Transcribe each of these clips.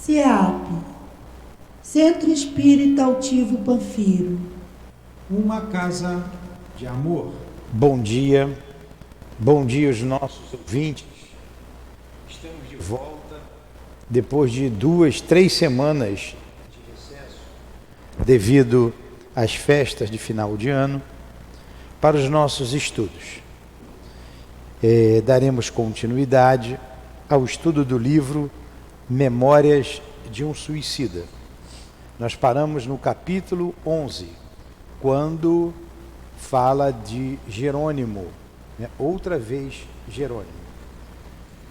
CEAP, Centro Espírita Altivo Panfiro. Uma casa de amor. Bom dia aos nossos ouvintes. Estamos de volta depois de 2-3 semanas de recesso, devido às festas de final de ano, para os nossos estudos. Daremos continuidade ao estudo do livro Memórias de um Suicida. Nós paramos no capítulo 11, quando fala de Jerônimo, né? Outra vez Jerônimo.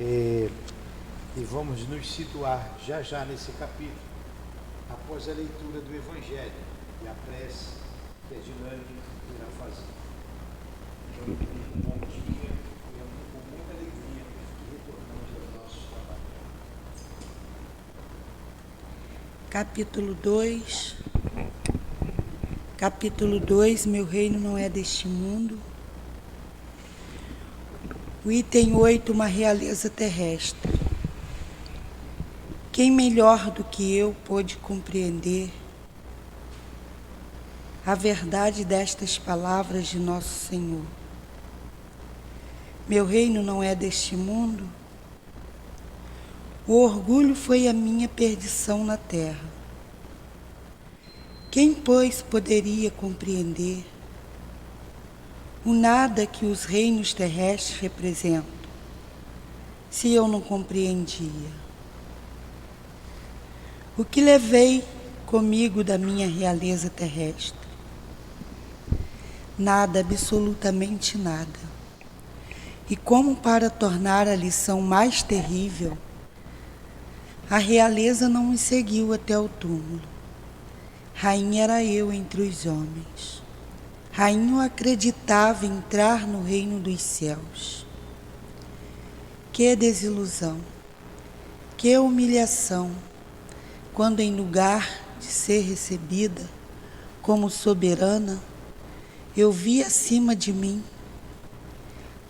E vamos nos situar já nesse capítulo, após a leitura do Evangelho e a prece que a Dilane irá fazer. Então, bom dia, e com muita alegria que retornamos aos nossos trabalhos. Capítulo 2, Meu reino não é deste mundo. O item 8, uma realeza terrestre. Quem melhor do que eu pôde compreender a verdade destas palavras de Nosso Senhor? Meu reino não é deste mundo. O orgulho foi a minha perdição na terra. Quem, pois, poderia compreender o nada que os reinos terrestres representam, se eu não compreendia? O que levei comigo da minha realeza terrestre? Nada, absolutamente nada. E como para tornar a lição mais terrível, a realeza não me seguiu até o túmulo. Rainha era eu entre os homens. Rainha acreditava entrar no reino dos céus. Que desilusão, que humilhação, quando em lugar de ser recebida como soberana, eu vi acima de mim,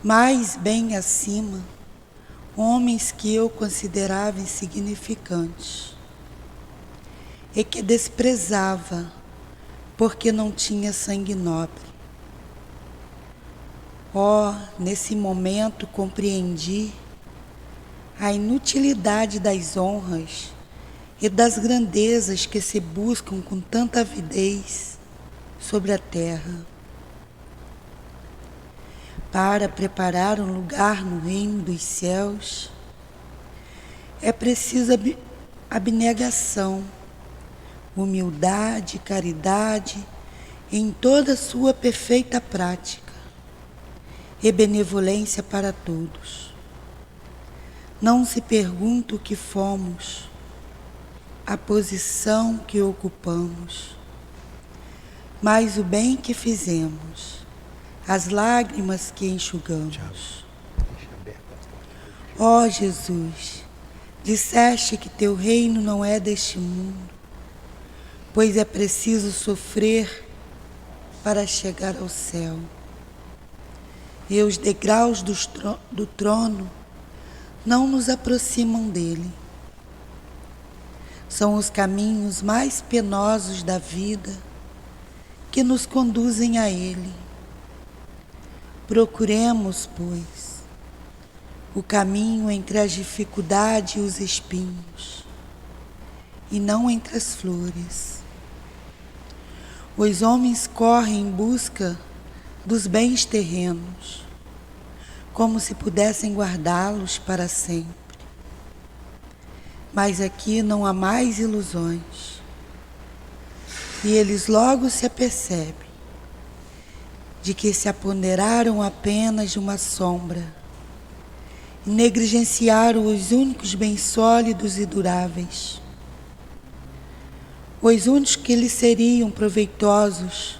mais bem acima, homens que eu considerava insignificantes e que desprezava porque não tinha sangue nobre. Nesse momento compreendi a inutilidade das honras e das grandezas que se buscam com tanta avidez sobre a terra. Para preparar um lugar no reino dos céus, é preciso abnegação, humildade, caridade em toda a sua perfeita prática e benevolência para todos. Não se pergunta o que fomos, a posição que ocupamos, mas o bem que fizemos, as lágrimas que enxugamos. Ó Jesus, disseste que teu reino não é deste mundo, pois é preciso sofrer para chegar ao céu. E os degraus do trono não nos aproximam dele. São os caminhos mais penosos da vida que nos conduzem a ele. Procuremos, pois, o caminho entre as dificuldades e os espinhos, e não entre as flores. Os homens correm em busca dos bens terrenos, como se pudessem guardá-los para sempre. Mas aqui não há mais ilusões, e eles logo se apercebem de que se apoderaram apenas de uma sombra e negligenciaram os únicos bens sólidos e duráveis, os únicos que lhes seriam proveitosos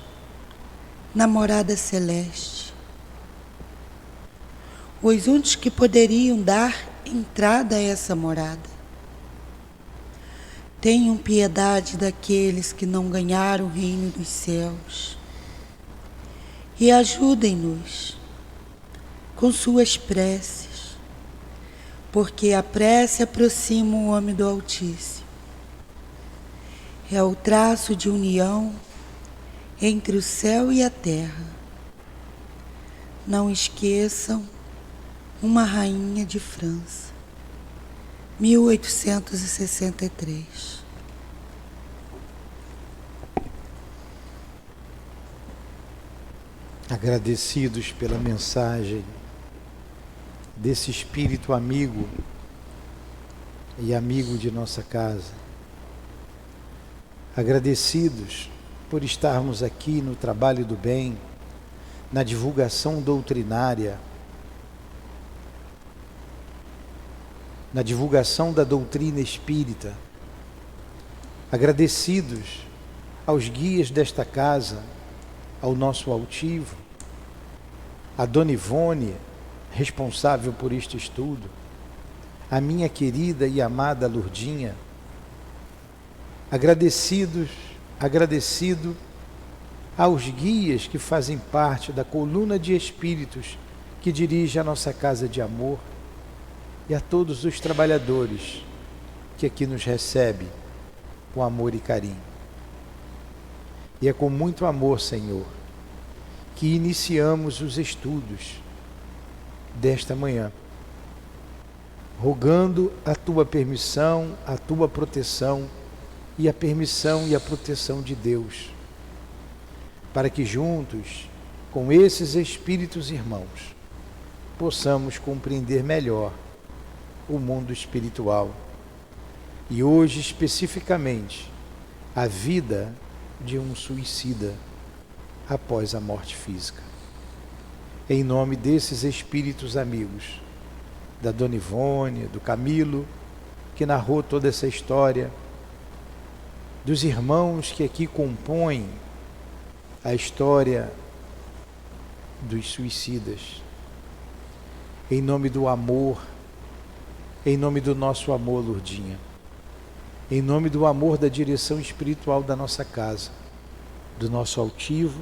na morada celeste, os únicos que poderiam dar entrada a essa morada. Tenham piedade daqueles que não ganharam o reino dos céus e ajudem-nos com suas preces, porque a prece aproxima o homem do Altíssimo É o traço de união entre o céu e a terra. Não esqueçam Uma Rainha de França, 1863. Agradecidos pela mensagem desse espírito amigo e amigo de nossa casa. Agradecidos por estarmos aqui no trabalho do bem, na divulgação doutrinária, na divulgação da doutrina espírita. Agradecidos aos guias desta casa, ao nosso altivo, a Dona Ivone, responsável por este estudo, a minha querida e amada Lurdinha. Agradecido aos guias que fazem parte da coluna de espíritos que dirige a nossa casa de amor e a todos os trabalhadores que aqui nos recebem com amor e carinho. E é com muito amor, Senhor, que iniciamos os estudos desta manhã, rogando a Tua permissão, a Tua proteção e a permissão e a proteção de Deus, para que juntos, com esses espíritos irmãos, possamos compreender melhor o mundo espiritual e hoje especificamente a vida de um suicida após a morte física. Em nome desses espíritos amigos, da Dona Ivone, do Camilo, que narrou toda essa história, dos irmãos que aqui compõem a história dos suicidas, em nome do amor, em nome do nosso amor, Lurdinha, em nome do amor da direção espiritual da nossa casa, do nosso altivo,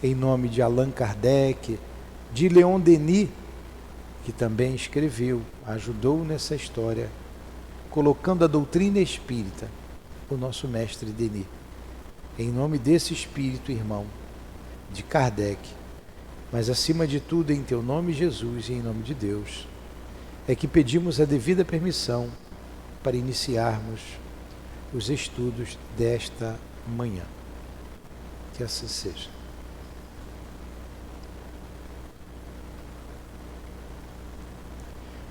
em nome de Allan Kardec, de Leon Denis, que também escreveu, ajudou nessa história, colocando a doutrina espírita, o nosso mestre Denis. Em nome desse espírito, irmão, de Kardec, mas acima de tudo em teu nome, Jesus, e em nome de Deus, é que pedimos a devida permissão para iniciarmos os estudos desta manhã. Que assim seja.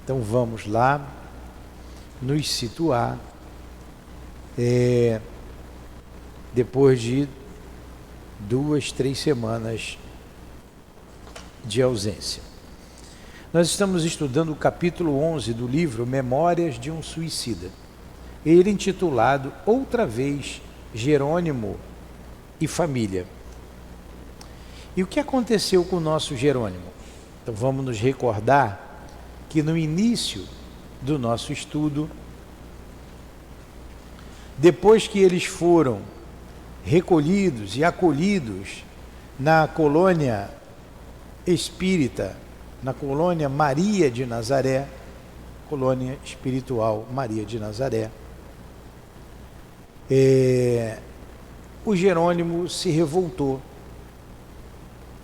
Então vamos lá nos situar depois de 2, 3 semanas de ausência. Nós estamos estudando o capítulo 11 do livro Memórias de um Suicida. Ele intitulado outra vez Jerônimo e Família. E o que aconteceu com o nosso Jerônimo? Então vamos nos recordar que no início do nosso estudo, depois que eles foram recolhidos e acolhidos na colônia espírita, na colônia Maria de Nazaré, colônia espiritual Maria de Nazaré, o Jerônimo se revoltou.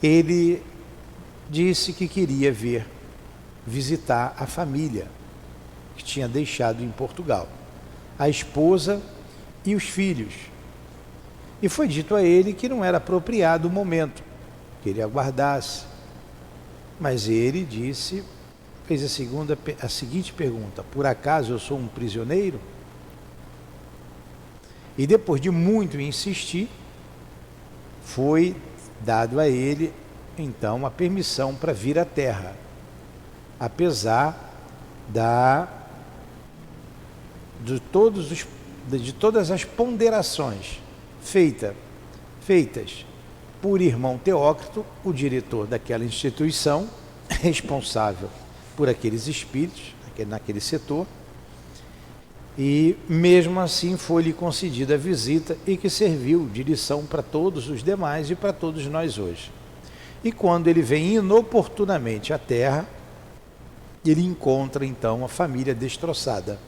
Ele disse que queria visitar a família que tinha deixado em Portugal, a esposa e os filhos. E foi dito a ele que não era apropriado o momento, que ele aguardasse. Mas ele fez a seguinte pergunta: por acaso eu sou um prisioneiro? E depois de muito insistir, foi dado a ele então a permissão para vir à terra, apesar de todas as ponderações feitas por irmão Teócrito, o diretor daquela instituição, responsável por aqueles espíritos, naquele setor, e mesmo assim foi-lhe concedida a visita e que serviu de lição para todos os demais e para todos nós hoje. E quando ele vem inoportunamente à terra, ele encontra então a família destroçada.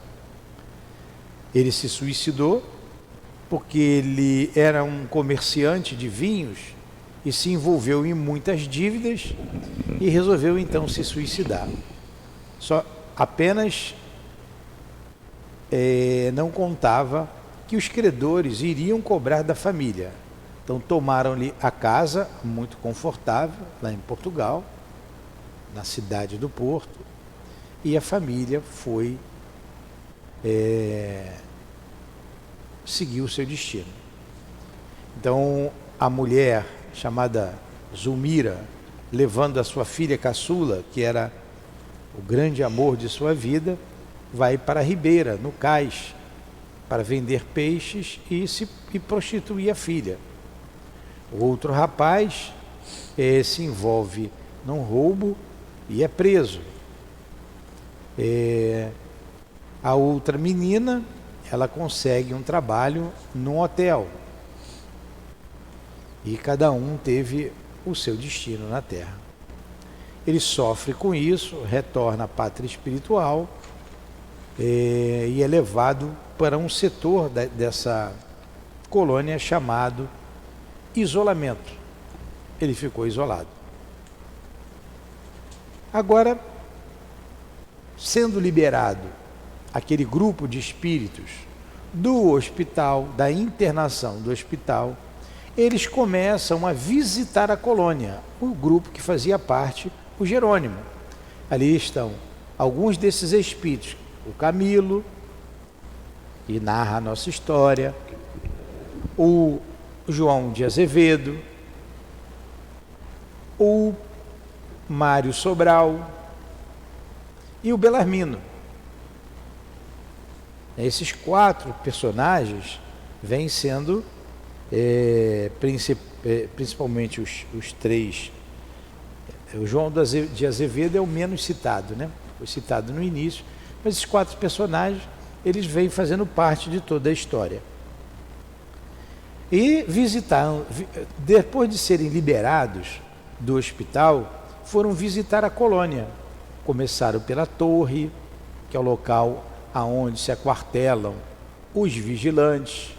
Ele se suicidou porque ele era um comerciante de vinhos e se envolveu em muitas dívidas e resolveu então se suicidar. Só apenas não contava que os credores iriam cobrar da família. Então tomaram-lhe a casa, muito confortável, lá em Portugal, na cidade do Porto, e a família foi seguir o seu destino. Então a mulher, chamada Zulmira, levando a sua filha caçula, que era o grande amor de sua vida, vai para a Ribeira, no cais, para vender peixes e prostituir a filha. O outro rapaz se envolve num roubo e é preso. A outra menina, ela consegue um trabalho num hotel. E cada um teve o seu destino na Terra. Ele sofre com isso, retorna à pátria espiritual e é levado para um setor dessa colônia chamado isolamento. Ele ficou isolado. Agora, sendo liberado aquele grupo de espíritos do hospital, da internação do hospital, eles começam a visitar a colônia, o grupo que fazia parte, o Jerônimo. Ali estão alguns desses espíritos, o Camilo, que narra a nossa história, o João de Azevedo, o Mário Sobral e o Belarmino. Esses 4 personagens vêm sendo, principalmente os 3. O João de Azevedo é o menos citado, né? Foi citado no início, mas esses 4 personagens, eles vêm fazendo parte de toda a história. E visitaram, depois de serem liberados do hospital, foram visitar a colônia. Começaram pela torre, que é o local aonde se aquartelam os vigilantes,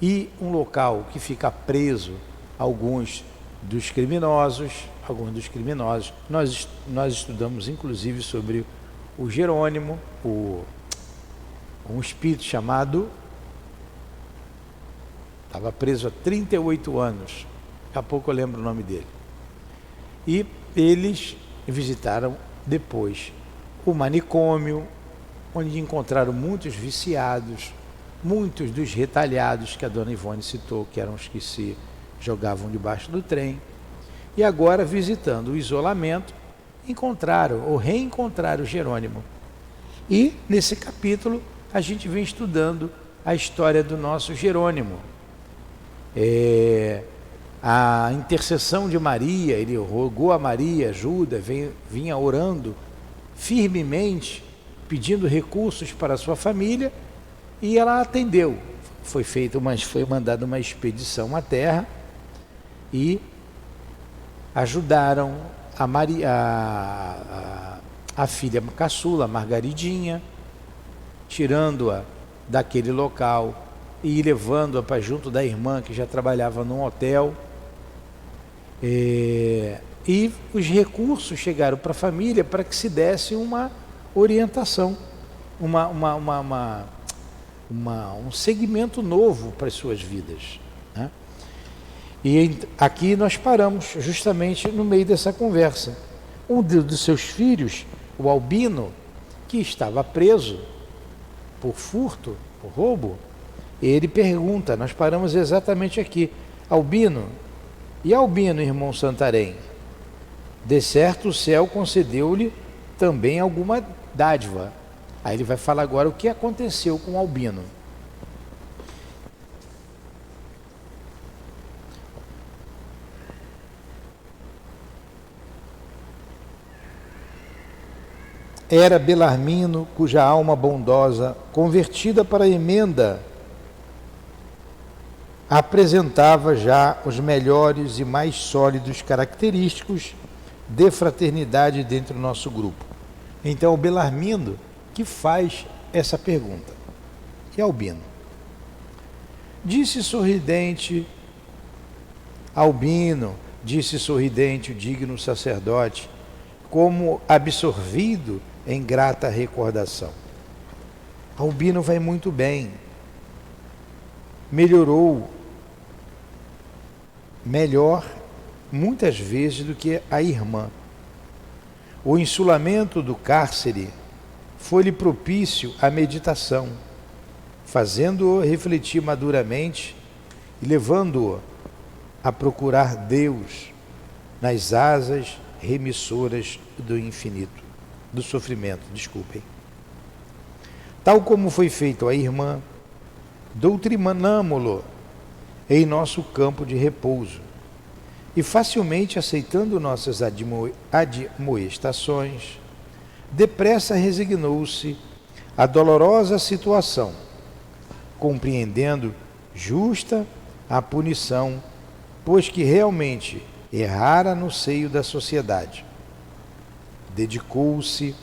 e um local que fica preso alguns dos criminosos. Nós estudamos inclusive sobre o Jerônimo, um espírito chamado, estava preso há 38 anos, daqui a pouco eu lembro o nome dele. E eles visitaram depois o manicômio, onde encontraram muitos viciados, muitos dos retalhados que a dona Ivone citou, que eram os que se jogavam debaixo do trem. E agora, visitando o isolamento, reencontraram o Jerônimo. E nesse capítulo a gente vem estudando a história do nosso Jerônimo. A intercessão de Maria, ele rogou a Maria ajuda, vinha orando firmemente, pedindo recursos para a sua família, e ela atendeu. Foi mandada uma expedição à terra e ajudaram a filha caçula, Margaridinha, tirando-a daquele local e levando-a para junto da irmã que já trabalhava num hotel. E os recursos chegaram para a família para que se desse uma orientação, um segmento novo para as suas vidas, né? E aqui nós paramos justamente no meio dessa conversa. Um dos seus filhos, o Albino, que estava preso por furto, por roubo, ele pergunta, nós paramos exatamente aqui: Albino, e Albino, irmão Santarém? De certo o céu concedeu-lhe também alguma dádiva. Aí ele vai falar agora o que aconteceu com Albino. Era Belarmino, cuja alma bondosa, convertida para a emenda, apresentava já os melhores e mais sólidos característicos de fraternidade dentro do nosso grupo. Então o Belarmino que faz essa pergunta. E Albino? Disse sorridente Albino, disse sorridente o digno sacerdote, como absorvido em grata recordação. Albino vai muito bem. Melhorou melhor muitas vezes do que a irmã. O insulamento do cárcere foi-lhe propício à meditação, fazendo-o refletir maduramente e levando-o a procurar Deus nas asas remissoras do infinito, do sofrimento, desculpem. Tal como foi feito à irmã, doutrinamo-lo em nosso campo de repouso e facilmente aceitando nossas admoestações, depressa resignou-se à dolorosa situação, compreendendo justa a punição, pois que realmente errara no seio da sociedade. Dedicou-se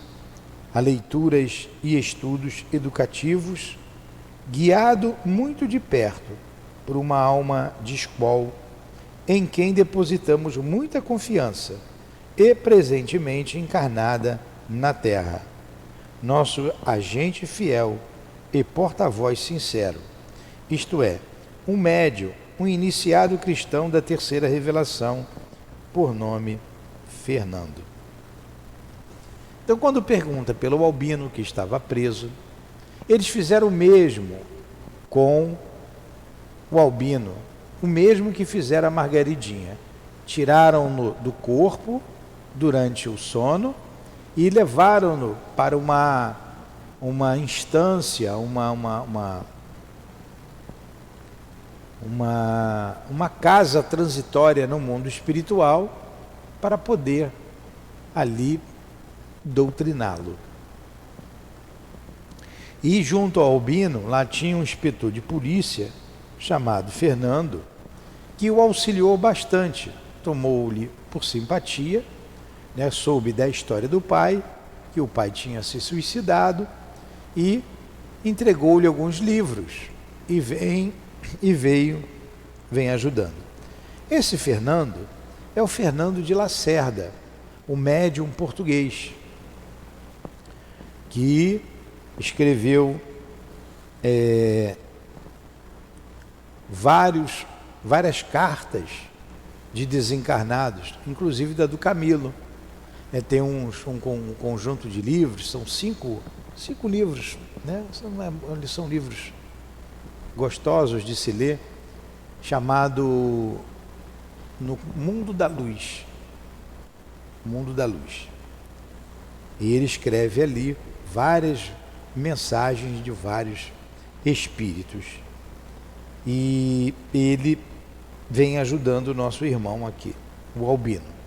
a leituras e estudos educativos, guiado muito de perto por uma alma de escol, em quem depositamos muita confiança e presentemente encarnada na terra, nosso agente fiel e porta-voz sincero, isto é, um médium, um iniciado cristão da terceira revelação, por nome Fernando. Então, quando pergunta pelo Albino que estava preso, eles fizeram o mesmo com o Albino, o mesmo que fizeram a Margaridinha. Tiraram-no do corpo durante o sono e levaram-no para uma instância, uma casa transitória no mundo espiritual para poder ali doutriná-lo. E junto ao Albino, lá tinha um inspetor de polícia chamado Fernando, que o auxiliou bastante, tomou-lhe por simpatia, soube da história do pai, que o pai tinha se suicidado, e entregou-lhe alguns livros, e vem ajudando. Esse Fernando é o Fernando de Lacerda, o médium português, que escreveu várias cartas de desencarnados, inclusive da do Camilo. Tem um conjunto de livros, são cinco livros, são livros gostosos de se ler, chamado No Mundo da Luz. Mundo da Luz. E ele escreve ali várias mensagens de vários espíritos. E ele vem ajudando o nosso irmão aqui, o Albino.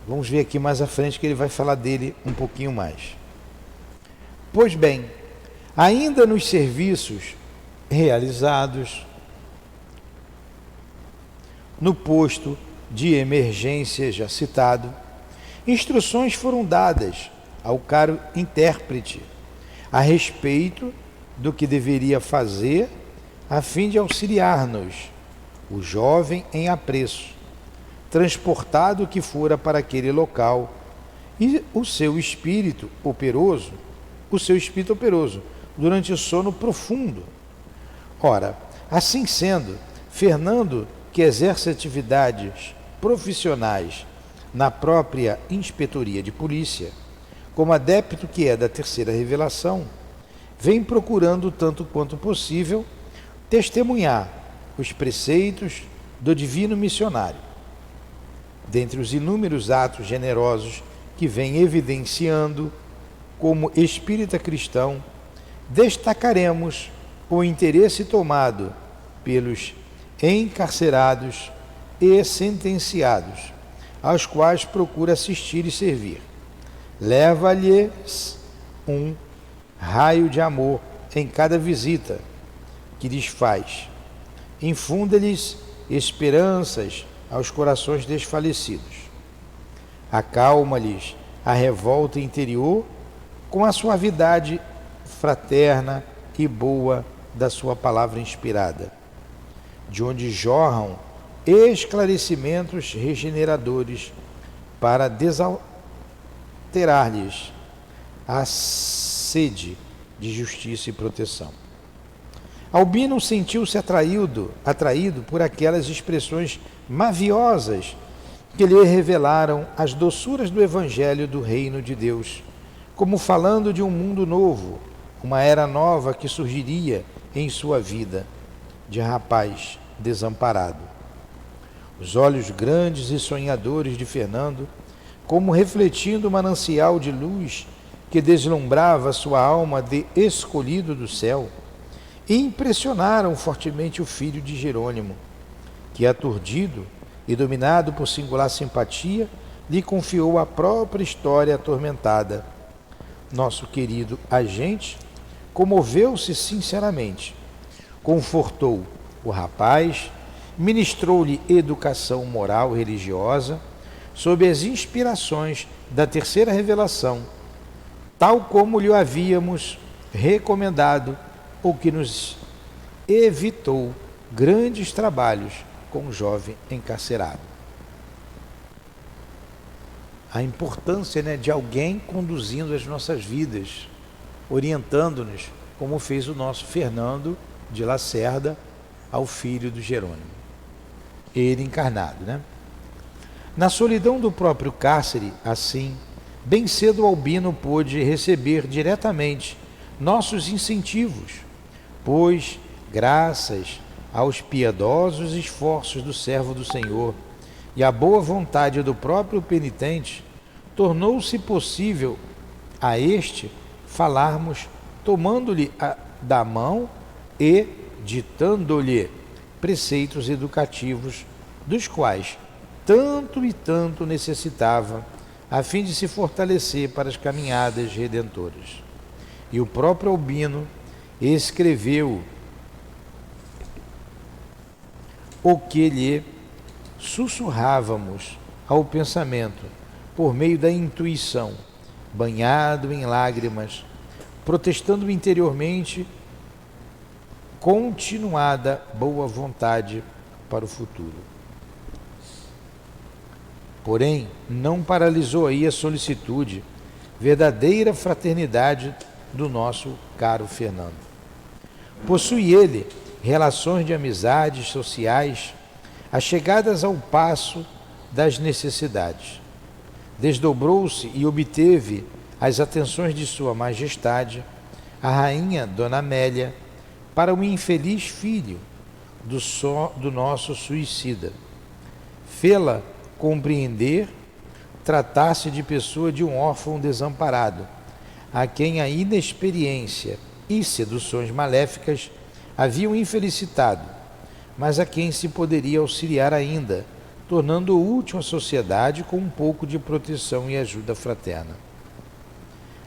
Vamos ver aqui mais à frente que ele vai falar dele um pouquinho mais. Pois bem, ainda nos serviços realizados no posto de emergência já citado, instruções foram dadas ao caro intérprete a respeito do que deveria fazer a fim de auxiliar-nos, o jovem em apreço, transportado que fora para aquele local, e o seu espírito operoso, durante o sono profundo. Ora, assim sendo, Fernando, que exerce atividades profissionais na própria inspetoria de polícia, como adepto que é da terceira revelação, vem procurando, tanto quanto possível, testemunhar os preceitos do divino missionário. Dentre os inúmeros atos generosos que vem evidenciando como espírita cristão, destacaremos o interesse tomado pelos encarcerados e sentenciados, aos quais procura assistir e servir. Leva-lhes um raio de amor em cada visita que lhes faz. Infunda-lhes esperanças aos corações desfalecidos. Acalma-lhes a revolta interior com a suavidade fraterna e boa da sua palavra inspirada. de onde jorram esclarecimentos regeneradores para desalterar-lhes a sede de justiça e proteção. Albino sentiu-se atraído por aquelas expressões maviosas que lhe revelaram as doçuras do Evangelho do Reino de Deus, como falando de um mundo novo, uma era nova que surgiria em sua vida de rapaz desamparado. Os olhos grandes e sonhadores de Fernando, como refletindo o manancial de luz que deslumbrava sua alma de escolhido do céu, impressionaram fortemente o filho de Jerônimo, que, aturdido e dominado por singular simpatia, lhe confiou a própria história atormentada. Nosso querido agente comoveu-se sinceramente, confortou o rapaz, ministrou-lhe educação moral e religiosa, sob as inspirações da terceira revelação, tal como lhe havíamos recomendado, o que nos evitou grandes trabalhos com o jovem encarcerado. A importância, de alguém conduzindo as nossas vidas, orientando-nos, como fez o nosso Fernando de Lacerda ao filho do Jerônimo, ele encarnado. Na solidão do próprio cárcere, assim, bem cedo Albino pôde receber diretamente nossos incentivos, pois, graças aos piedosos esforços do servo do Senhor e à boa vontade do próprio penitente, tornou-se possível a este falarmos tomando-lhe da mão e ditando-lhe preceitos educativos, dos quais tanto e tanto necessitava, a fim de se fortalecer para as caminhadas redentoras. E o próprio Albino escreveu o que lhe sussurrávamos ao pensamento por meio da intuição, banhado em lágrimas, protestando interiormente continuada boa vontade para o futuro. Porém, não paralisou aí a solicitude, verdadeira fraternidade do nosso caro Fernando. Possui ele relações de amizades sociais achegadas ao passo das necessidades. Desdobrou-se e obteve as atenções de Sua Majestade, a Rainha Dona Amélia, para o infeliz filho do nosso suicida. Fê-la compreender tratar-se de pessoa de um órfão desamparado, a quem a inexperiência e seduções maléficas haviam infelicitado, mas a quem se poderia auxiliar ainda, tornando útil à sociedade com um pouco de proteção e ajuda fraterna.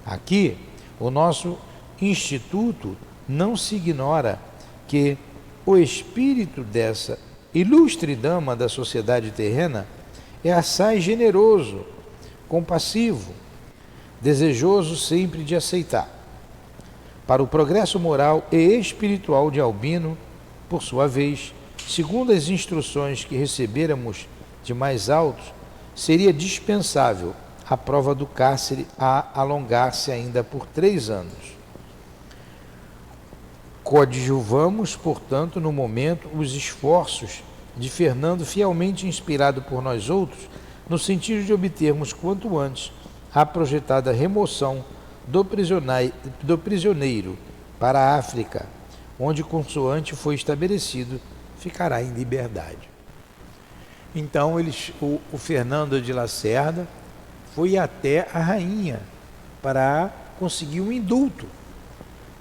Aqui, o nosso instituto não se ignora que o espírito dessa ilustre dama da sociedade terrena é assaz generoso, compassivo, desejoso sempre de aceitar. Para o progresso moral e espiritual de Albino, por sua vez, segundo as instruções que recebêramos de mais altos, seria dispensável a prova do cárcere a alongar-se ainda por 3 anos. Coadjuvamos, portanto, no momento, os esforços de Fernando, fielmente inspirado por nós outros, no sentido de obtermos quanto antes a projetada remoção do prisioneiro para a África, onde, consoante foi estabelecido, ficará em liberdade. Então, o Fernando de Lacerda foi até a rainha para conseguir um indulto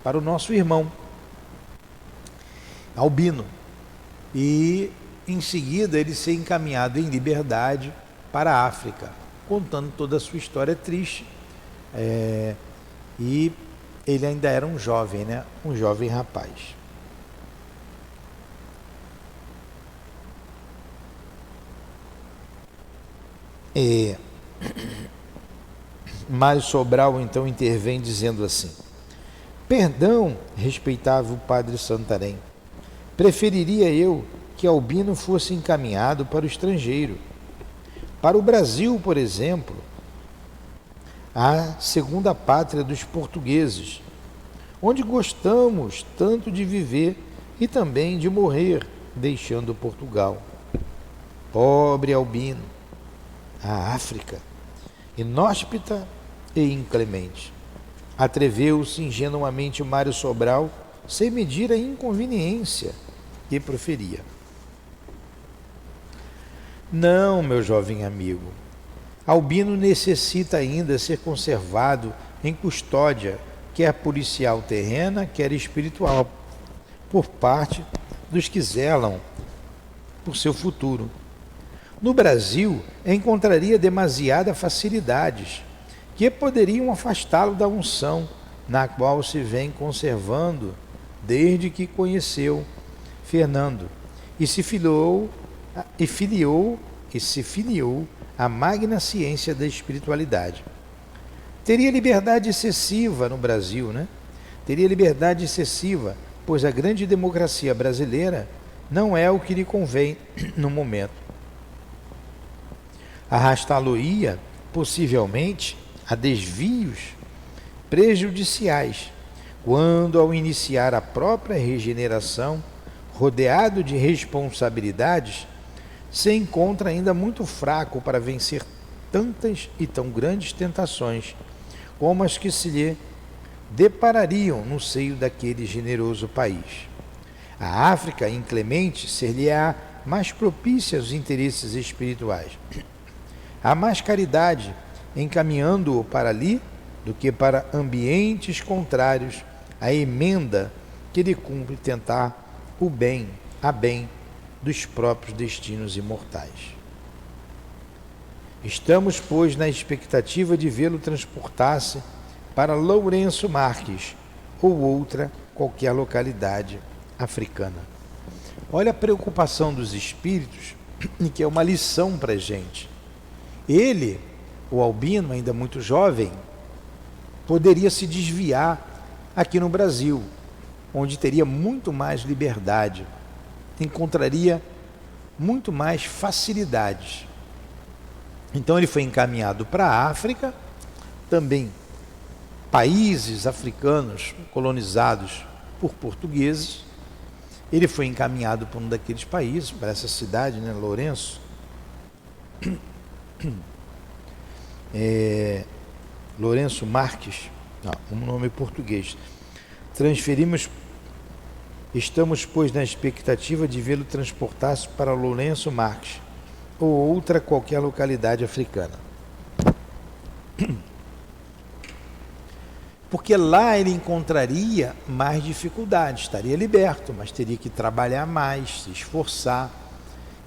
para o nosso irmão Albino, e em seguida ele ser encaminhado em liberdade para a África, contando toda a sua história triste. E ele ainda era um jovem, um jovem rapaz. Mário Sobral então intervém dizendo assim: perdão, respeitável padre Santarém, preferiria eu que Albino fosse encaminhado para o estrangeiro. Para o Brasil, por exemplo, a segunda pátria dos portugueses, onde gostamos tanto de viver e também de morrer, deixando Portugal. Pobre Albino, a África, inóspita e inclemente. Atreveu-se ingenuamente Mário Sobral, sem medir a inconveniência que proferia. Não, meu jovem amigo, Albino necessita ainda ser conservado em custódia, quer policial terrena, quer espiritual, por parte dos que zelam por seu futuro. No Brasil, encontraria demasiadas facilidades que poderiam afastá-lo da unção na qual se vem conservando desde que conheceu Fernando e se filiou à magna ciência da espiritualidade. Teria liberdade excessiva no Brasil, né? Teria liberdade excessiva, pois a grande democracia brasileira não é o que lhe convém no momento. Arrastá-lo-ia, possivelmente, a desvios prejudiciais, quando, ao iniciar a própria regeneração, rodeado de responsabilidades, se encontra ainda muito fraco para vencer tantas e tão grandes tentações como as que se lhe deparariam no seio daquele generoso país. A África inclemente ser-lhe-á mais propícia aos interesses espirituais. Há mais caridade encaminhando-o para ali do que para ambientes contrários à emenda que lhe cumpre tentar o bem, a bem dos próprios destinos imortais. Estamos, pois, na expectativa de vê-lo transportar-se para Lourenço Marques ou outra qualquer localidade africana. Olha a preocupação dos espíritos, que é uma lição para a gente. Ele, o Albino, ainda muito jovem, poderia se desviar aqui no Brasil, onde teria muito mais liberdade, encontraria muito mais facilidades. Então ele foi encaminhado para a África, também países africanos colonizados por portugueses. Ele foi encaminhado para um daqueles países, para essa cidade, né, Lourenço. Lourenço Marques, um nome português. Estamos, pois, na expectativa de vê-lo transportar-se para Lourenço Marques ou outra qualquer localidade africana. Porque lá ele encontraria mais dificuldades, estaria liberto, mas teria que trabalhar mais, se esforçar,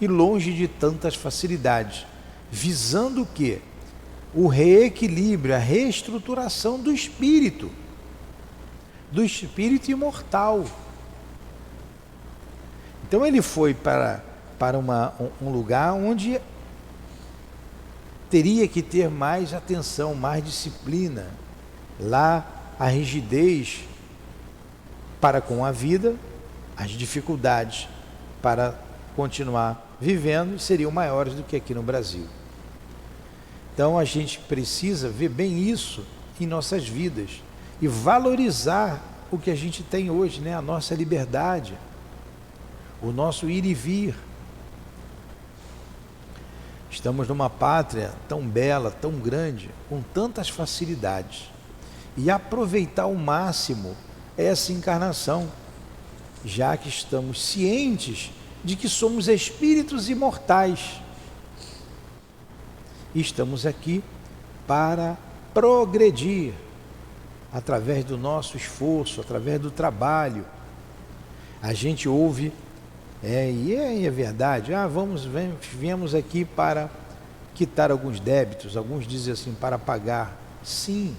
e longe de tantas facilidades, visando o quê? O reequilíbrio, a reestruturação do espírito imortal. Então ele foi para um lugar onde teria que ter mais atenção, mais disciplina. Lá a rigidez para com a vida, as dificuldades para continuar vivendo seriam maiores do que aqui no Brasil. Então a gente precisa ver bem isso em nossas vidas e valorizar o que a gente tem hoje, né? A nossa liberdade, o nosso ir e vir. Estamos numa pátria tão bela, tão grande, com tantas facilidades. E aproveitar ao máximo essa encarnação, já que estamos cientes de que somos espíritos imortais. E estamos aqui para progredir através do nosso esforço, através do trabalho. A gente ouve, e é verdade, viemos aqui para quitar alguns débitos, alguns dizem assim, para pagar. Sim,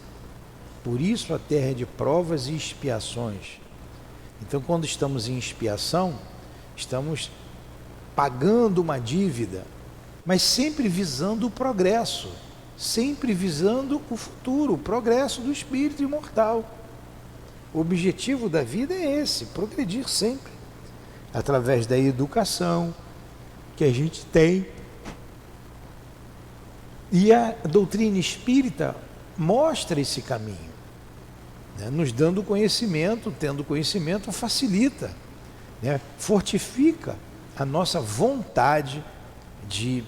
por isso a terra é de provas e expiações. Então, quando estamos em expiação, estamos pagando uma dívida, mas sempre visando o progresso, sempre visando o futuro, o progresso do espírito imortal. O objetivo da vida é esse, progredir sempre. através da educação que a gente tem. E a doutrina espírita mostra esse caminho, né? Nos dando conhecimento, tendo conhecimento, facilita, né? Fortifica a nossa vontade de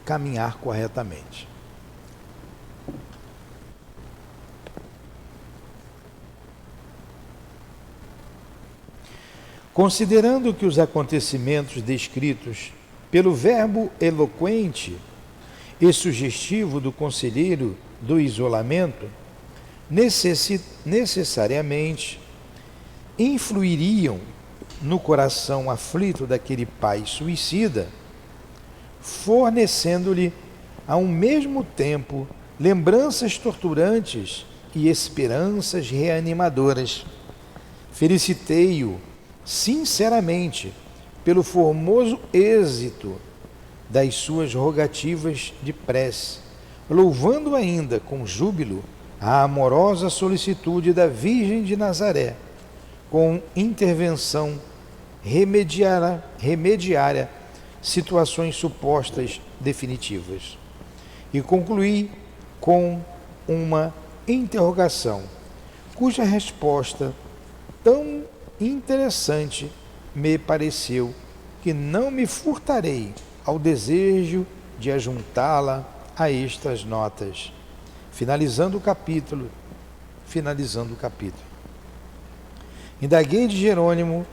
caminhar corretamente. Considerando que os acontecimentos descritos pelo verbo eloquente e sugestivo do conselheiro do isolamento necessariamente influiriam no coração aflito daquele pai suicida, fornecendo-lhe ao mesmo tempo lembranças torturantes e esperanças reanimadoras. Felicitei-o sinceramente pelo formoso êxito das suas rogativas de prece, louvando ainda com júbilo a amorosa solicitude da Virgem de Nazaré, com intervenção remediária situações supostas definitivas. E concluí com uma interrogação, cuja resposta tão interessante me pareceu que não me furtarei ao desejo de ajuntá-la a estas notas. Finalizando o capítulo. Indaguei de Jerônimo,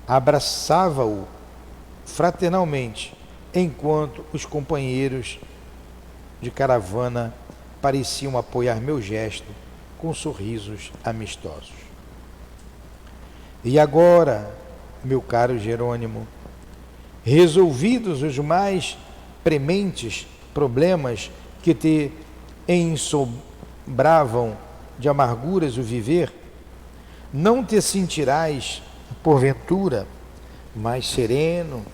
abraçava-o fraternalmente, enquanto os companheiros de caravana pareciam apoiar meu gesto com sorrisos amistosos. E agora, meu caro Jerônimo, resolvidos os mais prementes problemas que te ensobravam de amarguras o viver, não te sentirás, porventura, mais sereno,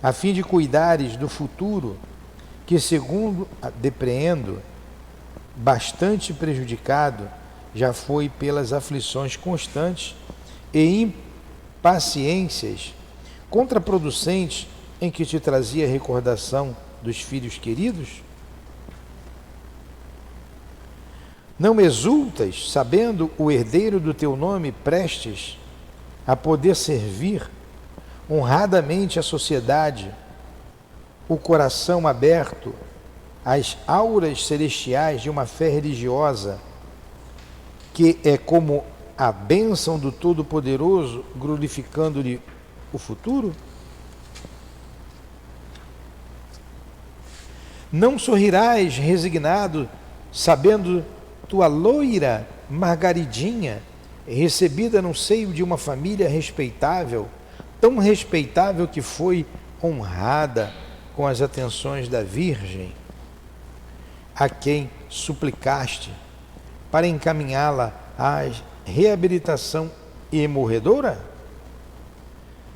a fim de cuidares do futuro, que, segundo depreendo, bastante prejudicado já foi pelas aflições constantes e impaciências contraproducentes em que te trazia recordação dos filhos queridos? Não exultas, sabendo o herdeiro do teu nome prestes a poder servir honradamente a sociedade, o coração aberto às auras celestiais de uma fé religiosa, que é como a bênção do Todo-Poderoso, glorificando-lhe o futuro? Não sorrirás resignado, sabendo tua loira Margaridinha, recebida no seio de uma família respeitável, tão respeitável que foi honrada com as atenções da Virgem, a quem suplicaste para encaminhá-la à reabilitação imorredora?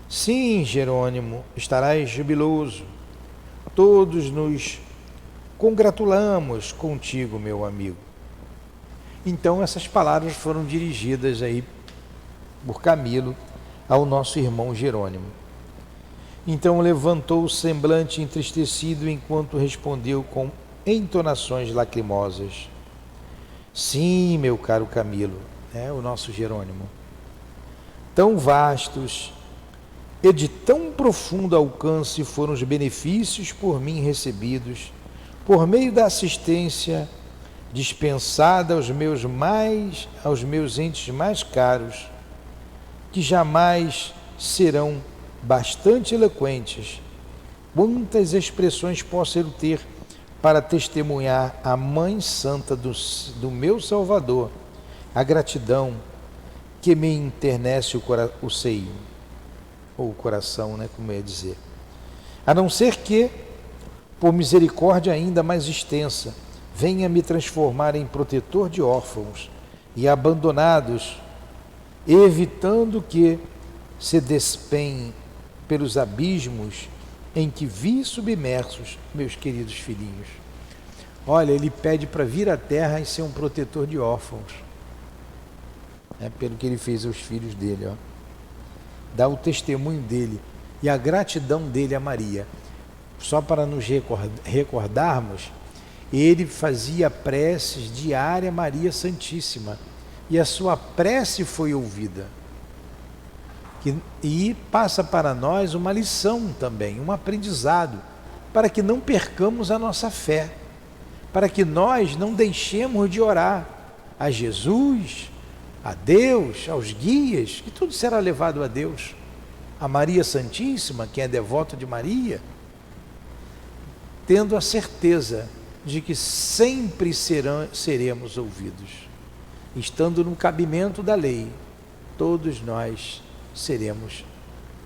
Sim, Jerônimo, estarás jubiloso. Todos nos congratulamos contigo, meu amigo. Então essas palavras foram dirigidas aí por Camilo ao nosso irmão Jerônimo. Então levantou o semblante entristecido enquanto respondeu com entonações lacrimosas. Sim, meu caro Camilo, o nosso Jerônimo. Tão vastos e de tão profundo alcance foram os benefícios por mim recebidos, por meio da assistência dispensada aos meus entes mais caros, que jamais serão bastante eloquentes. Quantas expressões posso eu ter para testemunhar à Mãe Santa do meu Salvador a gratidão que me enternece o seio, ou o coração, como eu ia dizer. A não ser que, por misericórdia ainda mais extensa, venha me transformar em protetor de órfãos e abandonados, evitando que se despenhem pelos abismos em que vi submersos meus queridos filhinhos. Olha, ele pede para vir à terra e ser um protetor de órfãos. Pelo que ele fez aos filhos dele. dá o testemunho dele e a gratidão dele a Maria. Só para nos recordarmos, ele fazia preces diária a Maria Santíssima e a sua prece foi ouvida. E passa para nós uma lição também, um aprendizado, para que não percamos a nossa fé, para que nós não deixemos de orar a Jesus, a Deus, aos guias, que tudo será levado a Deus, a Maria Santíssima, quem é devoto de Maria, tendo a certeza de que sempre seremos ouvidos. Estando no cabimento da lei, todos nós seremos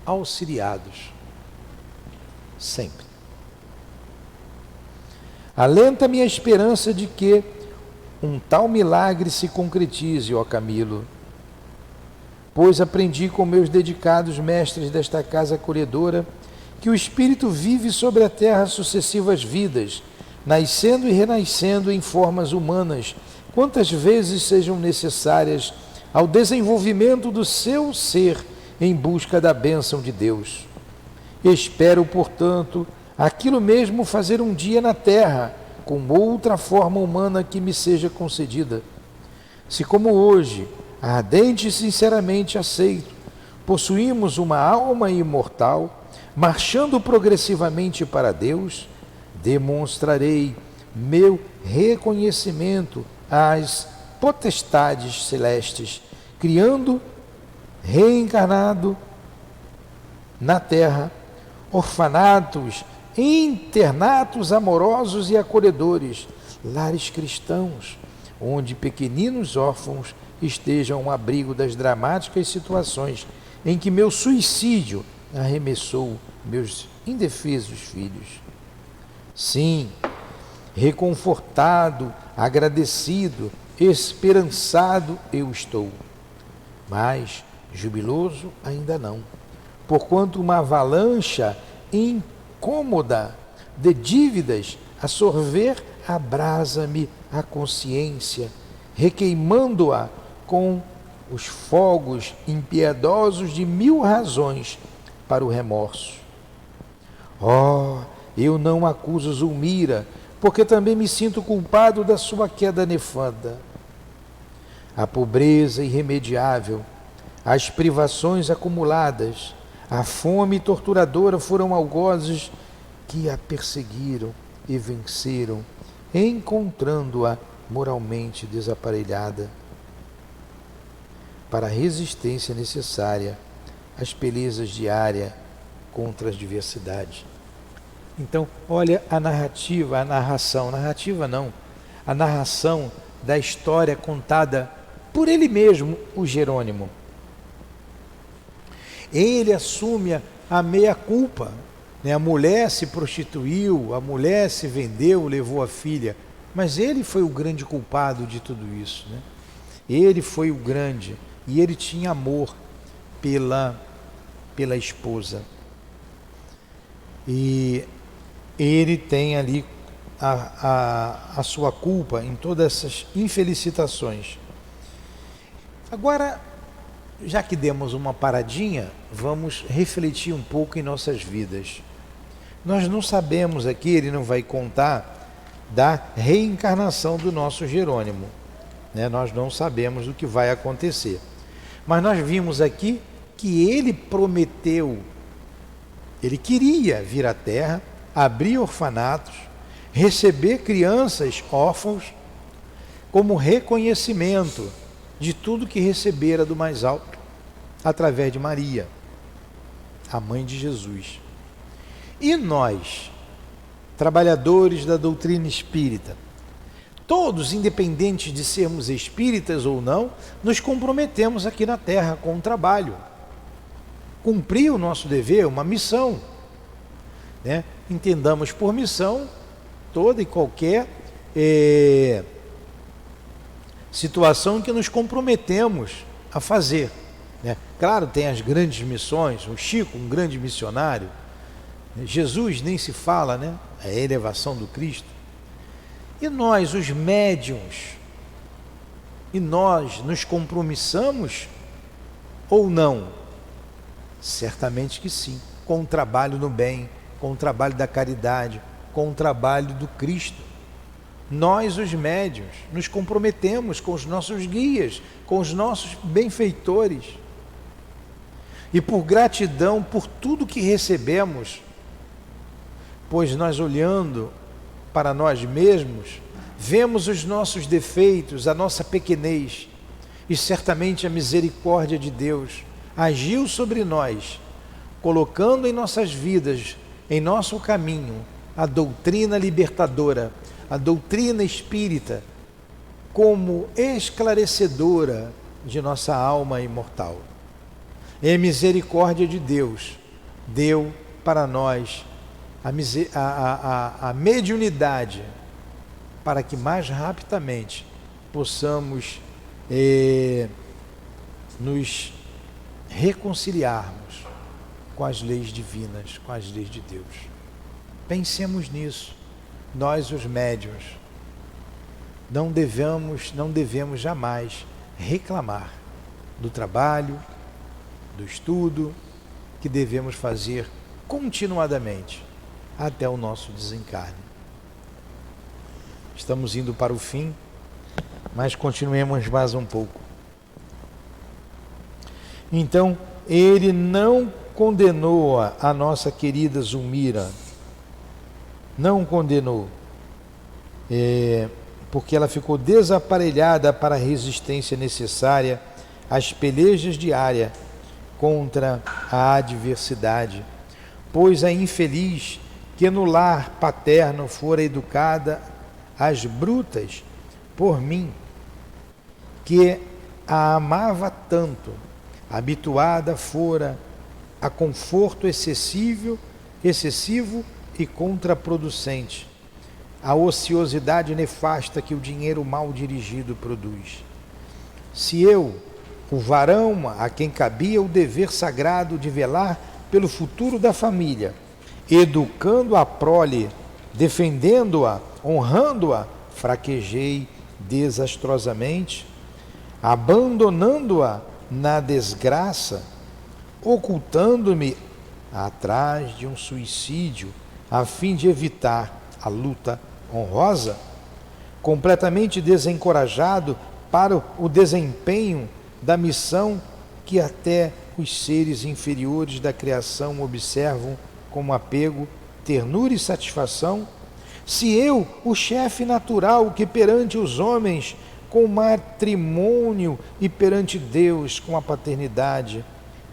auxiliados, sempre. Alenta-me a esperança de que um tal milagre se concretize, ó Camilo, pois aprendi com meus dedicados mestres desta casa acolhedora que o Espírito vive sobre a terra sucessivas vidas, nascendo e renascendo em formas humanas, quantas vezes sejam necessárias ao desenvolvimento do seu ser em busca da bênção de Deus. Espero, portanto, aquilo mesmo fazer um dia na terra, com outra forma humana que me seja concedida. Se como hoje, ardente e sinceramente aceito, possuímos uma alma imortal, marchando progressivamente para Deus, demonstrarei meu reconhecimento às potestades celestes, criando, reencarnado na terra, orfanatos, internatos amorosos e acolhedores, lares cristãos, onde pequeninos órfãos estejam ao abrigo das dramáticas situações em que meu suicídio arremessou meus indefesos filhos. Sim, reconfortado, agradecido, esperançado eu estou, mas jubiloso ainda não, porquanto uma avalanche incômoda de dívidas a sorver abrasa-me a consciência, requeimando-a com os fogos impiedosos de 1000 razões para o remorso. Oh, eu não acuso Zulmira, porque também me sinto culpado da sua queda nefanda. A pobreza irremediável, as privações acumuladas, a fome torturadora foram algozes que a perseguiram e venceram, encontrando-a moralmente desaparelhada. Para a resistência necessária às pelejas diárias contra as diversidades. Então, olha a narração da história contada por ele mesmo, o Jerônimo. Ele assume a meia-culpa, né? A mulher se prostituiu, a mulher se vendeu, levou a filha, mas ele foi o grande culpado de tudo isso, né? Ele foi o grande, e ele tinha amor pela esposa. E ele tem ali a sua culpa em todas essas infelicitações. Agora, já que demos uma paradinha, vamos refletir um pouco em nossas vidas. Nós não sabemos aqui, ele não vai contar da reencarnação do nosso Jerônimo, né? Nós não sabemos o que vai acontecer. Mas nós vimos aqui que ele prometeu, ele queria vir à Terra, abrir orfanatos, receber crianças órfãos, como reconhecimento de tudo que recebera do mais alto, através de Maria, a mãe de Jesus. E nós, trabalhadores da doutrina espírita, todos, independentes de sermos espíritas ou não, nos comprometemos aqui na Terra com um trabalho, cumprir o nosso dever, uma missão, né? Entendamos por missão toda e qualquer situação que nos comprometemos a fazer, né? Claro, tem as grandes missões, o Chico, um grande missionário, Jesus nem se fala, né? A elevação do Cristo. E nós, os médiuns, e nós nos compromissamos ou não? Certamente que sim, com o trabalho no bem, com o trabalho da caridade, com o trabalho do Cristo. Nós, os médiuns, nos comprometemos com os nossos guias, com os nossos benfeitores. E por gratidão por tudo que recebemos, pois nós, olhando para nós mesmos, vemos os nossos defeitos, a nossa pequenez, e certamente a misericórdia de Deus agiu sobre nós, colocando em nossas vidas, em nosso caminho, a doutrina libertadora, a doutrina espírita, como esclarecedora de nossa alma imortal. E a misericórdia de Deus deu para nós a mediunidade, para que mais rapidamente possamos nos reconciliarmos com as leis divinas, com as leis de Deus. Pensemos nisso. Nós, os médiuns, não devemos jamais reclamar do trabalho, do estudo que devemos fazer continuadamente até o nosso desencarne. Estamos indo para o fim, mas continuemos mais um pouco. Então, ele não condenou a nossa querida Zulmira, não condenou, porque ela ficou desaparelhada para a resistência necessária às pelejas diárias contra a adversidade, pois a infeliz que no lar paterno fora educada às brutas por mim, que a amava tanto, habituada fora a conforto excessivo e contraproducente, a ociosidade nefasta que o dinheiro mal dirigido produz. Se eu, o varão a quem cabia o dever sagrado de velar pelo futuro da família, educando a prole, defendendo-a, honrando-a, fraquejei desastrosamente, abandonando-a na desgraça, ocultando-me atrás de um suicídio, a fim de evitar a luta honrosa, completamente desencorajado para o desempenho da missão que até os seres inferiores da criação observam como apego, ternura e satisfação, se eu, o chefe natural que perante os homens com o matrimônio e perante Deus com a paternidade,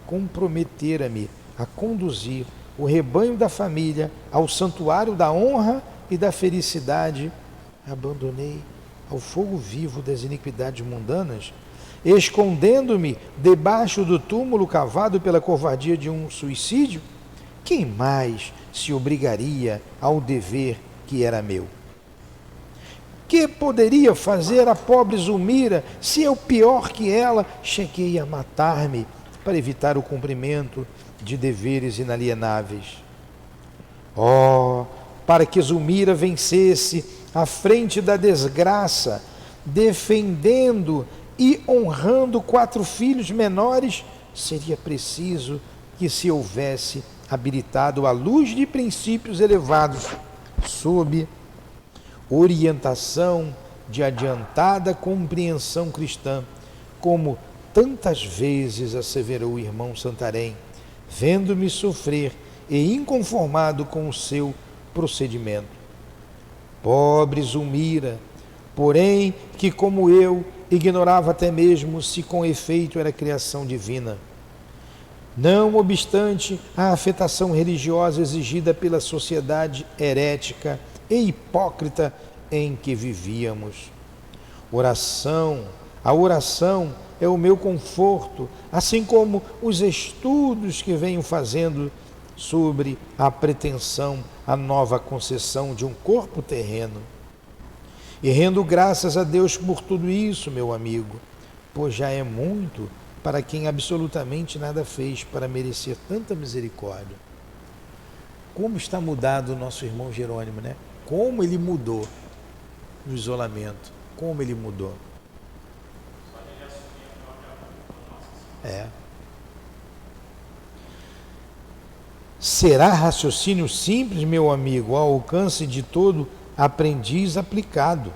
comprometera-me a conduzir o rebanho da família ao santuário da honra e da felicidade, abandonei ao fogo vivo das iniquidades mundanas, escondendo-me debaixo do túmulo cavado pela covardia de um suicídio? Quem mais se obrigaria ao dever que era meu? Que poderia fazer a pobre Zulmira se eu, pior que ela, cheguei a matar-me para evitar o cumprimento de deveres inalienáveis? Oh, para que Zulmira vencesse à frente da desgraça, defendendo e honrando 4 filhos menores, seria preciso que se houvesse habilitado a luz de princípios elevados, sob orientação de adiantada compreensão cristã, como tantas vezes asseverou o irmão Santarém, vendo-me sofrer e inconformado com o seu procedimento. Pobre Zulmira, porém, que como eu, ignorava até mesmo se com efeito era criação divina. Não obstante a afetação religiosa exigida pela sociedade herética e hipócrita em que vivíamos. A oração é o meu conforto, assim como os estudos que venho fazendo sobre a pretensão à nova concessão de um corpo terreno. E rendo graças a Deus por tudo isso, meu amigo, pois já é muito para quem absolutamente nada fez para merecer tanta misericórdia. Como está mudado o nosso irmão Jerônimo, né? Como ele mudou no isolamento, como ele mudou. Será raciocínio simples, meu amigo, ao alcance de todo aprendiz aplicado.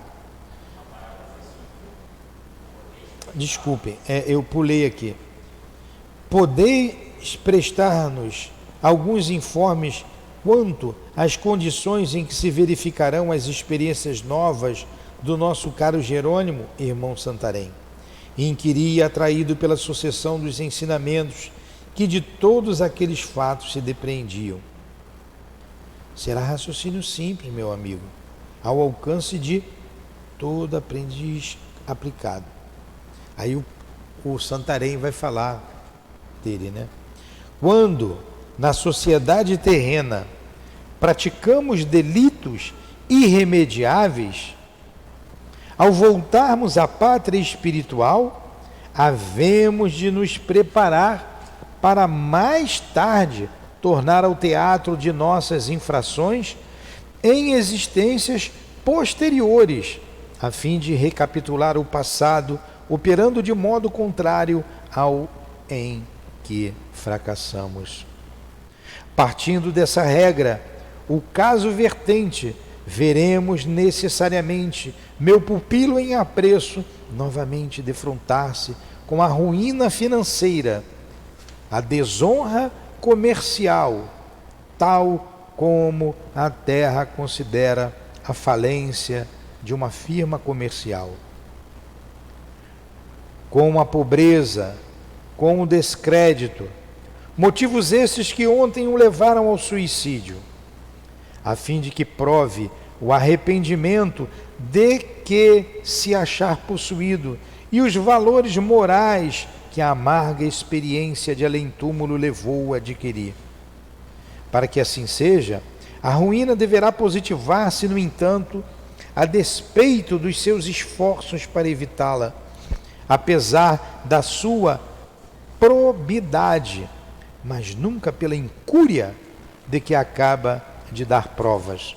Desculpem, eu pulei aqui. Podeis prestar-nos alguns informes quanto às condições em que se verificarão as experiências novas do nosso caro Jerônimo, irmão Santarém? Inquiria, atraído pela sucessão dos ensinamentos que de todos aqueles fatos se depreendiam. Será raciocínio simples, meu amigo, ao alcance de todo aprendiz aplicado. Aí o Santarém vai falar dele, né? Quando, na sociedade terrena, praticamos delitos irremediáveis, ao voltarmos à pátria espiritual, havemos de nos preparar para mais tarde tornar ao teatro de nossas infrações em existências posteriores, a fim de recapitular o passado, operando de modo contrário ao em que fracassamos. Partindo dessa regra, o caso vertente, veremos necessariamente meu pupilo em apreço novamente defrontar-se com a ruína financeira, a desonra comercial, tal como a terra considera a falência de uma firma comercial. Com a pobreza, com o descrédito, motivos esses que ontem o levaram ao suicídio, a fim de que prove o arrependimento de que se achar possuído e os valores morais que a amarga experiência de além-túmulo levou a adquirir. Para que assim seja, a ruína deverá positivar-se, no entanto, a despeito dos seus esforços para evitá-la, apesar da sua probidade, mas nunca pela incúria de que acaba de dar provas.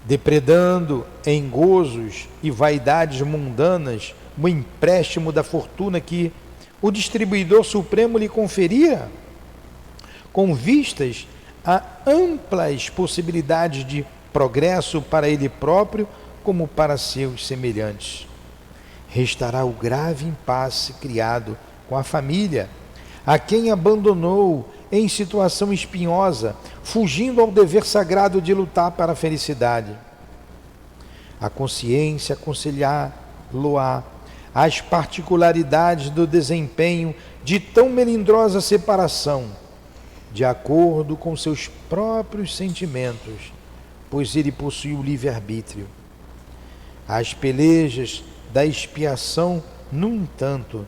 Depredando em gozos e vaidades mundanas o empréstimo da fortuna que o distribuidor supremo lhe conferia, com vistas a amplas possibilidades de progresso para ele próprio como para seus semelhantes. Restará o grave impasse criado com a família, a quem abandonou em situação espinhosa, fugindo ao dever sagrado de lutar para a felicidade. A consciência aconselhar-lo-á as particularidades do desempenho de tão melindrosa separação, de acordo com seus próprios sentimentos, pois ele possui o livre-arbítrio. As pelejas da expiação, no entanto,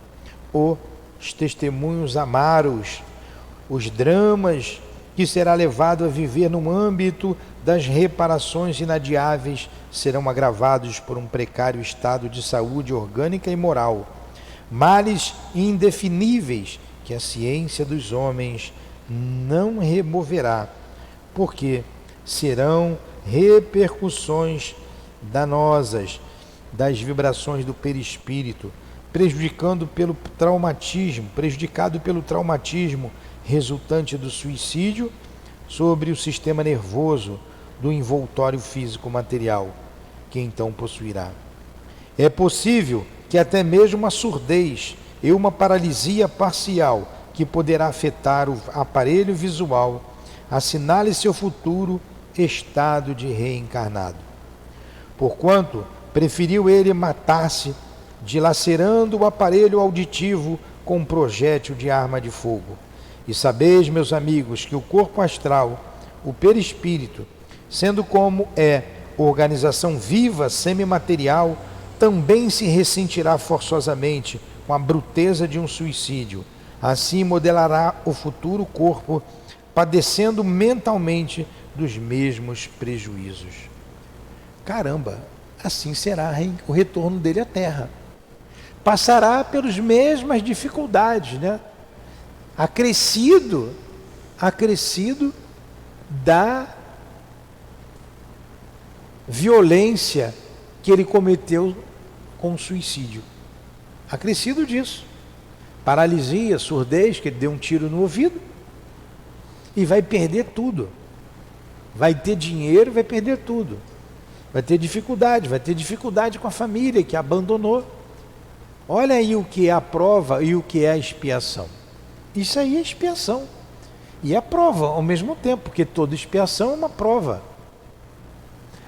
os testemunhos amaros, os dramas que será levado a viver no âmbito das reparações inadiáveis serão agravados por um precário estado de saúde orgânica e moral, males indefiníveis que a ciência dos homens não removerá, porque serão repercussões danosas das vibrações do perispírito, prejudicado pelo traumatismo resultante do suicídio sobre o sistema nervoso do envoltório físico material, que então possuirá. É possível que até mesmo uma surdez e uma paralisia parcial que poderá afetar o aparelho visual assinale seu futuro estado de reencarnado. Porquanto preferiu ele matar-se dilacerando o aparelho auditivo com um projétil de arma de fogo. E sabeis, meus amigos, que o corpo astral, o perispírito, sendo como é organização viva, semimaterial, também se ressentirá forçosamente com a bruteza de um suicídio. Assim modelará o futuro corpo, padecendo mentalmente dos mesmos prejuízos. Caramba, assim será o retorno dele à Terra. Passará pelas mesmas dificuldades, né? Acrescido da violência que ele cometeu com o suicídio. Acrescido disso. Paralisia, surdez, que ele deu um tiro no ouvido, e vai perder tudo. Vai ter dinheiro, vai perder tudo. Vai ter dificuldade com a família que abandonou. Olha aí o que é a prova e o que é a expiação. Isso aí é expiação. E é prova ao mesmo tempo, porque toda expiação é uma prova.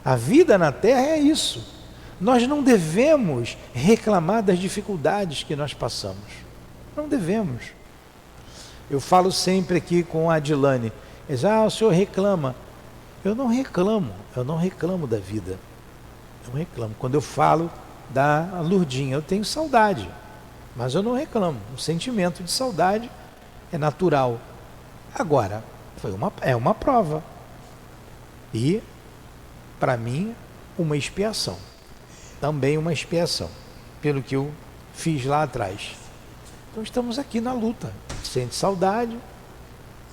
A vida na Terra é isso. Nós não devemos reclamar das dificuldades que nós passamos. Não devemos. Eu falo sempre aqui com a Adilane. O senhor reclama. Eu não reclamo da vida. Eu não reclamo. Quando eu falo da Lurdinha, eu tenho saudade. Mas eu não reclamo. O sentimento de saudade é natural. Agora, é uma prova. E, para mim, uma expiação. Também uma expiação, pelo que eu fiz lá atrás. Então estamos aqui na luta. Sente saudade,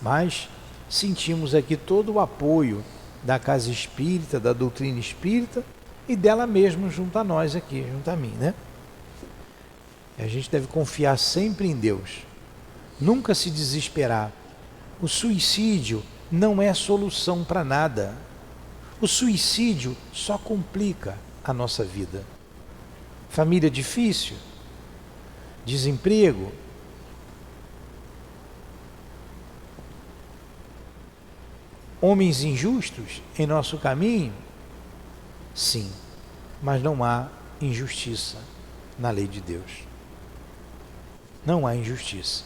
mas sentimos aqui todo o apoio da Casa Espírita, da doutrina espírita e dela mesma junto a nós aqui, junto a mim, né? A gente deve confiar sempre em Deus. Nunca se desesperar. O suicídio não é solução para nada. O suicídio só complica a nossa vida. Família difícil, desemprego, homens injustos em nosso caminho, sim, mas não há injustiça na lei de Deus. Não há injustiça.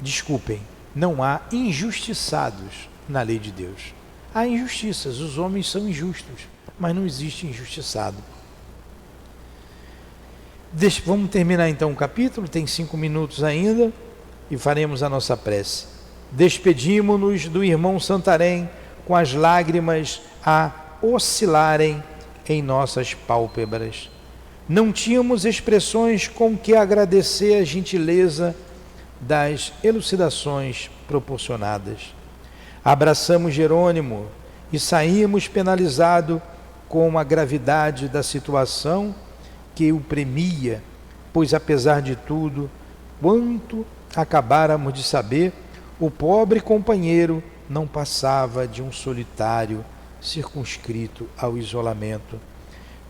Desculpem, não há injustiçados na lei de Deus. Há injustiças, os homens são injustos, mas não existe injustiçado. Vamos terminar então o capítulo, tem 5 minutos ainda, e faremos a nossa prece. Despedimo-nos do irmão Santarém com as lágrimas a oscilarem em nossas pálpebras. Não tínhamos expressões com que agradecer a gentileza das elucidações proporcionadas. Abraçamos Jerônimo e saímos penalizados com a gravidade da situação que o premia, pois apesar de tudo, quanto acabáramos de saber, o pobre companheiro não passava de um solitário circunscrito ao isolamento,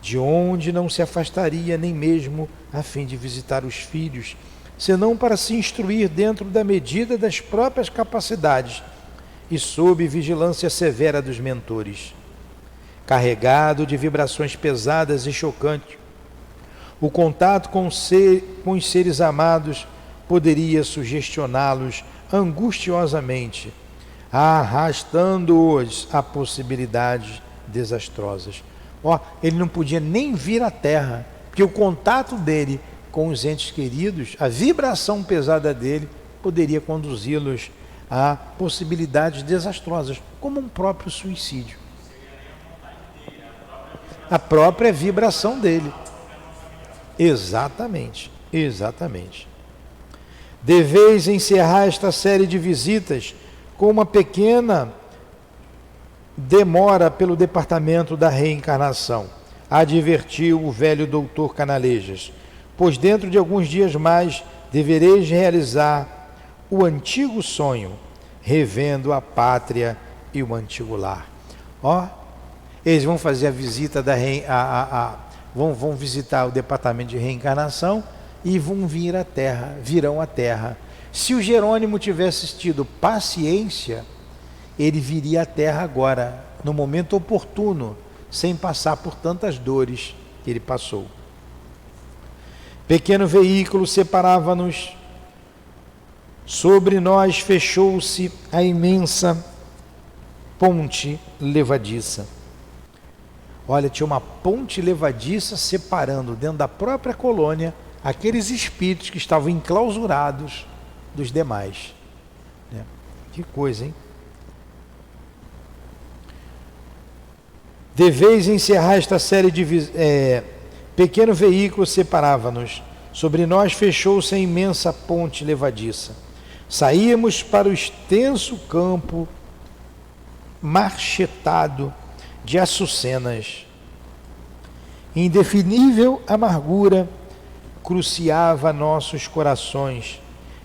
de onde não se afastaria nem mesmo a fim de visitar os filhos, senão para se instruir dentro da medida das próprias capacidades e sob vigilância severa dos mentores. Carregado de vibrações pesadas e chocantes, o contato com os seres amados poderia sugestioná-los angustiosamente, arrastando-os a possibilidades desastrosas. Ele não podia nem vir à Terra, porque o contato dele com os entes queridos, a vibração pesada dele, poderia conduzi-los a possibilidades desastrosas, como um próprio suicídio. A própria vibração dele. Exatamente. Deveis encerrar esta série de visitas com uma pequena demora pelo departamento da reencarnação, advertiu o velho doutor Canalejas, pois dentro de alguns dias mais devereis realizar o antigo sonho, revendo a pátria e o antigo lar. Eles vão fazer a visita vão visitar o departamento de reencarnação e virão à Terra. Se o Jerônimo tivesse tido paciência, ele viria à Terra agora, no momento oportuno, sem passar por tantas dores que ele passou. Pequeno veículo separava-nos. Sobre nós fechou-se a imensa ponte levadiça. Olha, tinha uma ponte levadiça separando dentro da própria colônia aqueles espíritos que estavam enclausurados dos demais. Que coisa, hein? Deveis encerrar esta série de pequeno veículo separava-nos. Sobre nós fechou-se a imensa ponte levadiça. Saímos para o extenso campo marchetado de açucenas. Indefinível amargura cruciava nossos corações,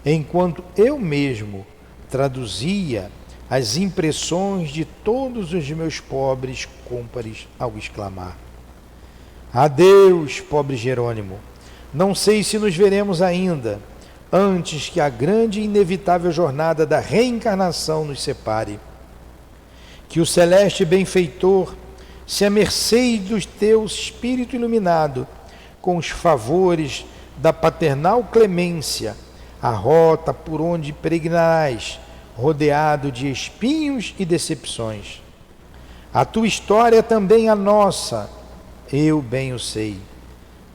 enquanto eu mesmo traduzia as impressões de todos os meus pobres cômpares ao exclamar: adeus, pobre Jerônimo, não sei se nos veremos ainda, antes que a grande e inevitável jornada da reencarnação nos separe. Que o celeste benfeitor se amercê do teu espírito iluminado, com os favores da paternal clemência, a rota por onde peregrinarás, rodeado de espinhos e decepções. A tua história é também a nossa, eu bem o sei.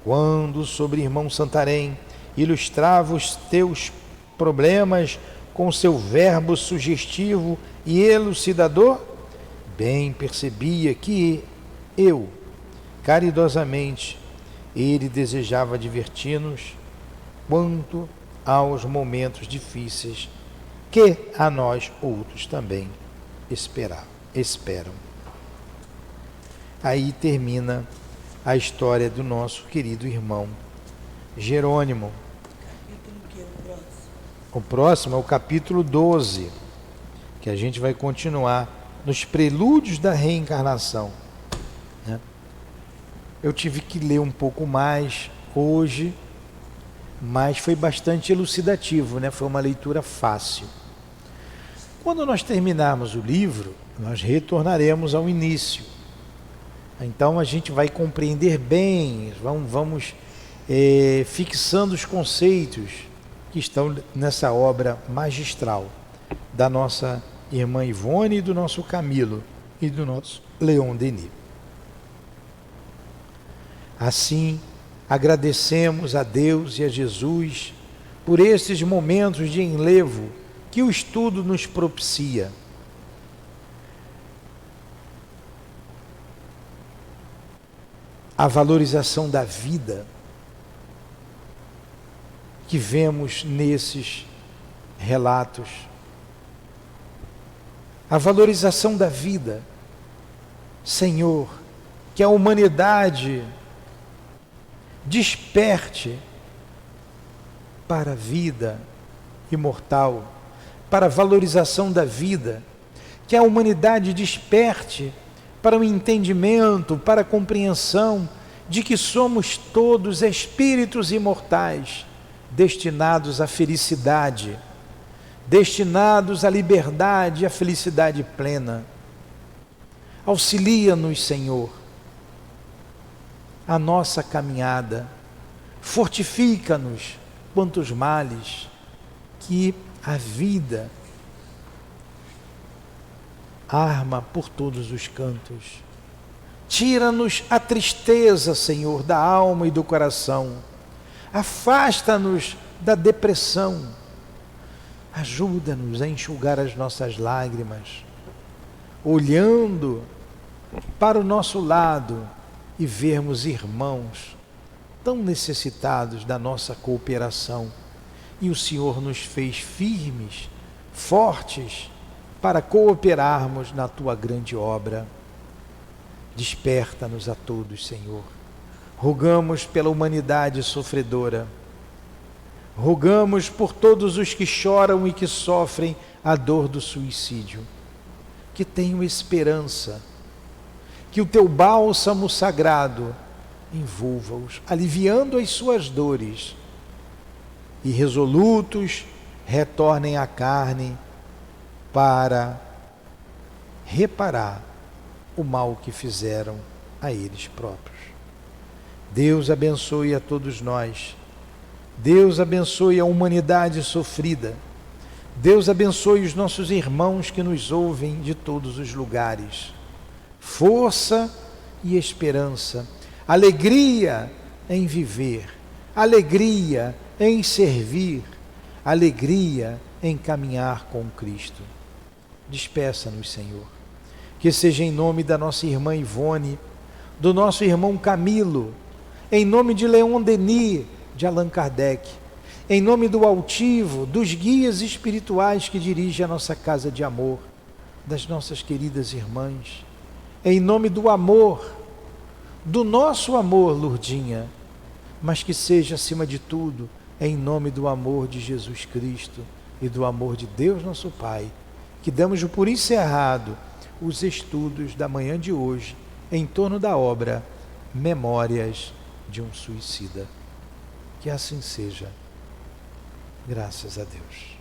Quando sobre irmão Santarém ilustrava os teus problemas com seu verbo sugestivo e elucidador, bem percebia que eu, caridosamente, ele desejava divertir-nos quanto aos momentos difíceis que a nós outros também esperam. Aí termina a história do nosso querido irmão Jerônimo. O próximo é o capítulo 12, que a gente vai continuar nos prelúdios da reencarnação, né? Eu tive que ler um pouco mais hoje, mas foi bastante elucidativo, né? Foi uma leitura fácil. Quando nós terminarmos o livro, nós retornaremos ao início. Então a gente vai compreender bem, vamos fixando os conceitos que estão nessa obra magistral da nossa irmã Ivone, do nosso Camilo e do nosso Leon Denis. Assim, agradecemos a Deus e a Jesus por esses momentos de enlevo que o estudo nos propicia. A valorização da vida que vemos nesses relatos. A valorização da vida. Senhor, que a humanidade desperte para a vida imortal, para a valorização da vida, que a humanidade desperte para o entendimento, para a compreensão de que somos todos espíritos imortais, destinados à felicidade, destinados à liberdade e à felicidade plena. Auxilia-nos, Senhor, a nossa caminhada, fortifica-nos quantos males que a vida arma por todos os cantos. Tira-nos a tristeza, Senhor, da alma e do coração. Afasta-nos da depressão. Ajuda-nos a enxugar as nossas lágrimas, olhando para o nosso lado e vermos irmãos tão necessitados da nossa cooperação. E o Senhor nos fez firmes, fortes, para cooperarmos na Tua grande obra. Desperta-nos a todos, Senhor. Rogamos pela humanidade sofredora. Rogamos por todos os que choram e que sofrem a dor do suicídio. Que tenham esperança. Que o Teu bálsamo sagrado envolva-os, aliviando as suas dores. E resolutos retornem à carne para reparar o mal que fizeram a eles próprios. Deus abençoe a todos nós. Deus abençoe a humanidade sofrida. Deus abençoe os nossos irmãos que nos ouvem de todos os lugares. Força e esperança, alegria em viver, alegria em servir, alegria em caminhar com Cristo. Despeça-nos, Senhor. Que seja em nome da nossa irmã Ivone, do nosso irmão Camilo, em nome de Leon Denis, de Allan Kardec, em nome do altivo, dos guias espirituais que dirigem a nossa casa de amor, das nossas queridas irmãs, em nome do amor, do nosso amor, Lourdinha, mas que seja, acima de tudo, em nome do amor de Jesus Cristo e do amor de Deus nosso Pai, que damos por encerrado os estudos da manhã de hoje em torno da obra Memórias de um Suicida. Que assim seja. Graças a Deus.